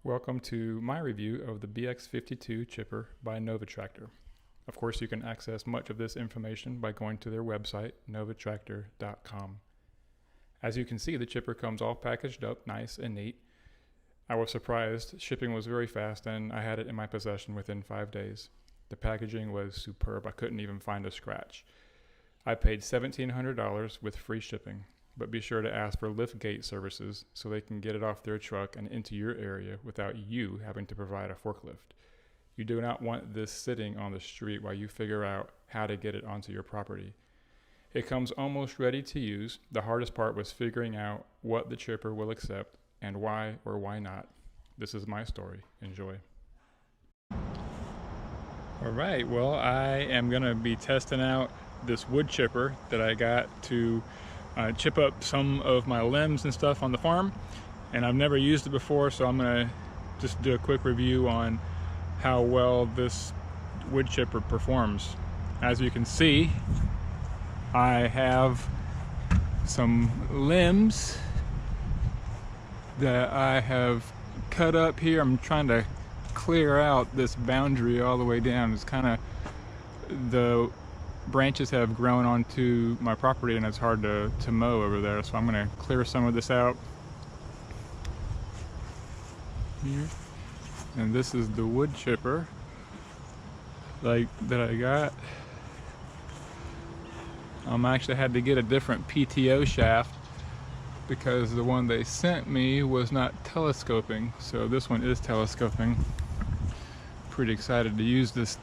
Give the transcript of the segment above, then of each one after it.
Welcome to my review of the BX52 chipper by Novatractor. Of course, you can access much of this information by going to their website, novatractor.com. As you can see, the chipper comes all packaged up nice and neat. I was surprised. Shipping was very fast and I had it in my possession within 5 days. The packaging was superb. I couldn't even find a scratch. I paid $1,700 with free shipping, but be sure to ask for liftgate services so they can get it off their truck and into your area without you having to provide a forklift. You do not want this sitting on the street while you figure out how to get it onto your property. It comes almost ready to use. The hardest part was figuring out what the chipper will accept and why or why not. This is my story. Enjoy. All right, well, I am gonna be testing out this wood chipper that I got to chip up some of my limbs and stuff on the farm, and I've never used it before, so I'm gonna just do a quick review on how well this wood chipper performs. As you can see, I have some limbs that I have cut up here. I'm trying to clear out this boundary all the way down. It's kind of, the branches have grown onto my property and it's hard to mow over there, so I'm going to clear some of this out here. And this is the wood chipper that I got. I actually had to get a different PTO shaft because the one they sent me was not telescoping, so this one is telescoping. Pretty excited to use this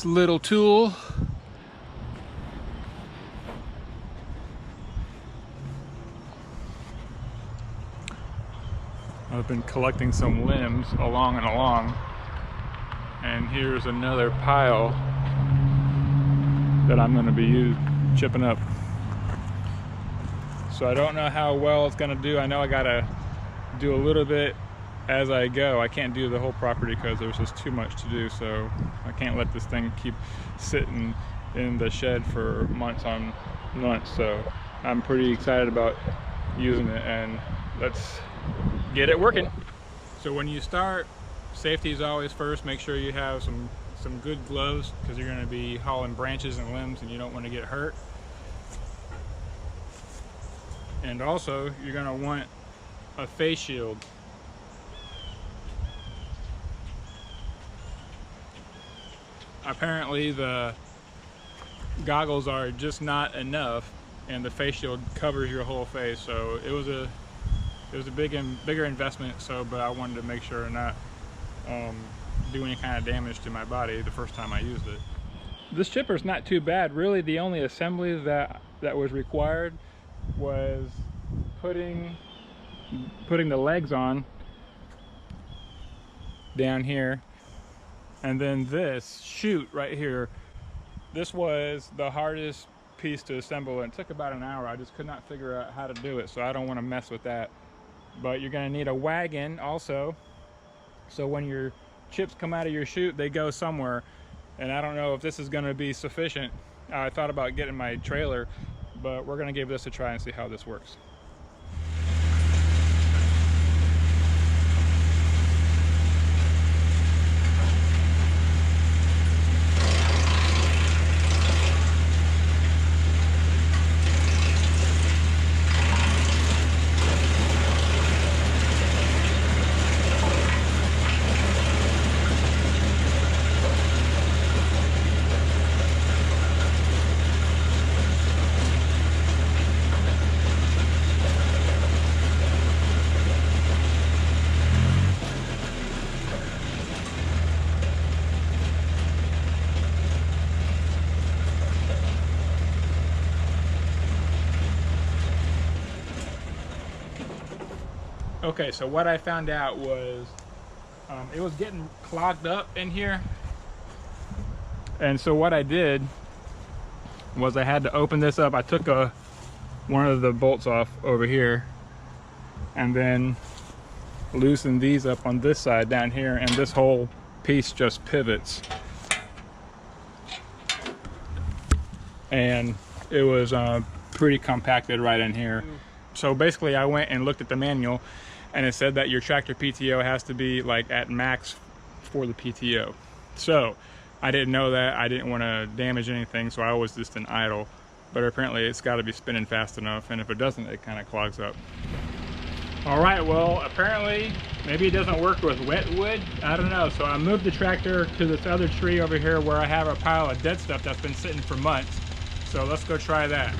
little tool. I've been collecting some limbs along and along, and here's another pile that I'm going to be chipping up. So I don't know how well it's going to do. I know I got to do a little bit as I go. I can't do the whole property because there's just too much to do, so I can't let this thing keep sitting in the shed for months on months. So I'm pretty excited about using it, and let's get it working. So when you start, safety is always first. Make sure you have some good gloves because you're going to be hauling branches and limbs and you don't want to get hurt. And also you're going to want a face shield. Apparently the goggles are just not enough and the face shield covers your whole face, so it was a bigger investment, but I wanted to make sure and not do any kind of damage to my body the first time I used it. This chipper is not too bad. Really, the only assembly that was required was putting the legs on down here, and then this chute right here. This was the hardest piece to assemble, and it took about an hour. I just could not figure out how to do it, so I don't want to mess with that. But you're going to need a wagon also, so when your chips come out of your chute, they go somewhere, and I don't know if this is going to be sufficient. I thought about getting my trailer, but we're going to give this a try and see how this works. Okay, so what I found out was it was getting clogged up in here, and so what I did was I had to open this up. I took one of the bolts off over here and then loosened these up on this side down here, and this whole piece just pivots, and it was pretty compacted right in here. So basically I went and looked at the manual, and it said that your tractor PTO has to be like at max for the PTO. So I didn't know that. I didn't want to damage anything, so I was just in idle. But apparently it's got to be spinning fast enough, and if it doesn't, it kind of clogs up. All right, well, apparently maybe it doesn't work with wet wood. I don't know. So I moved the tractor to this other tree over here where I have a pile of dead stuff that's been sitting for months. So let's go try that.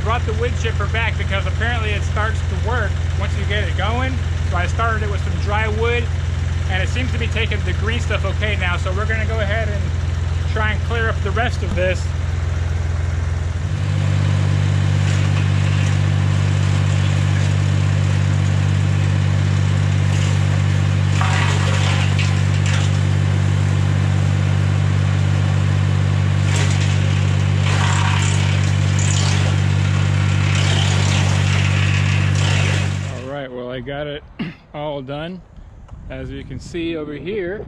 brought the wood chipper back because apparently it starts to work once you get it going. So I started it with some dry wood and it seems to be taking the green stuff okay now. So we're gonna go ahead and try and clear up the rest of this. I got it all done. As you can see over here,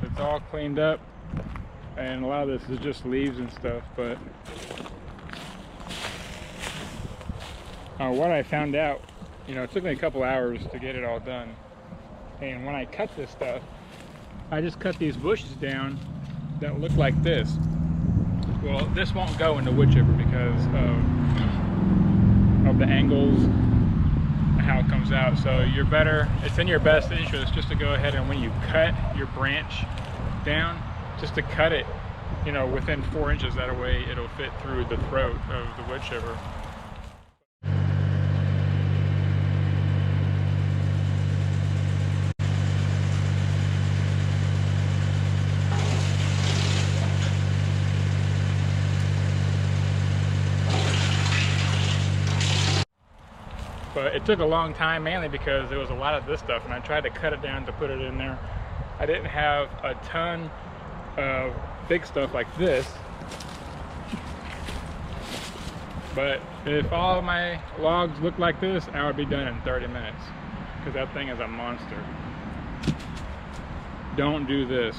it's all cleaned up, and a lot of this is just leaves and stuff, but what I found out, it took me a couple hours to get it all done, and when I cut this stuff, I just cut these bushes down that look like this. Well, this won't go in the wood chipper because of the angles and how it comes out. So it's in your best interest just to go ahead and when you cut your branch down, just to cut it, within 4 inches. That way it'll fit through the throat of the wood chipper. But it took a long time, mainly because there was a lot of this stuff, and I tried to cut it down to put it in there. I didn't have a ton of big stuff like this, but if all of my logs looked like this, I would be done in 30 minutes, because that thing is a monster. Don't do this.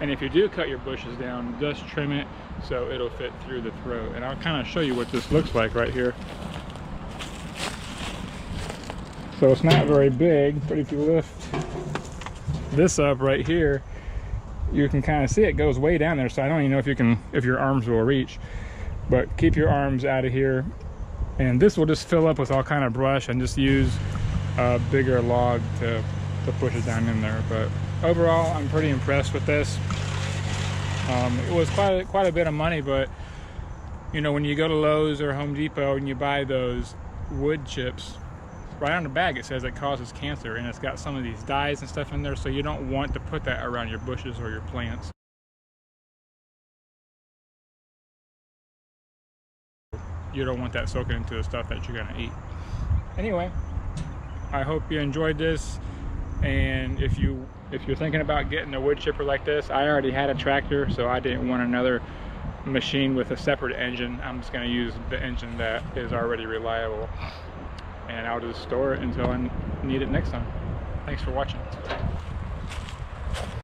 And if you do cut your bushes down, just trim it so it'll fit through the throat. And I'll kind of show you what this looks like right here. So it's not very big, but if you lift this up right here, you can kind of see it goes way down there. So I don't even know if your arms will reach, but keep your arms out of here. And this will just fill up with all kind of brush, and just use a bigger log to push it down in there. But overall, I'm pretty impressed with this. It was quite a bit of money, but when you go to Lowe's or Home Depot and you buy those wood chips, right on the bag it says it causes cancer, and it's got some of these dyes and stuff in there, so you don't want to put that around your bushes or your plants. You don't want that soaking into the stuff that you're going to eat. Anyway, I hope you enjoyed this, and if you're thinking about getting a wood chipper like this, I already had a tractor, so I didn't want another machine with a separate engine. I'm just going to use the engine that is already reliable, and I'll just store it until I need it next time. Thanks for watching.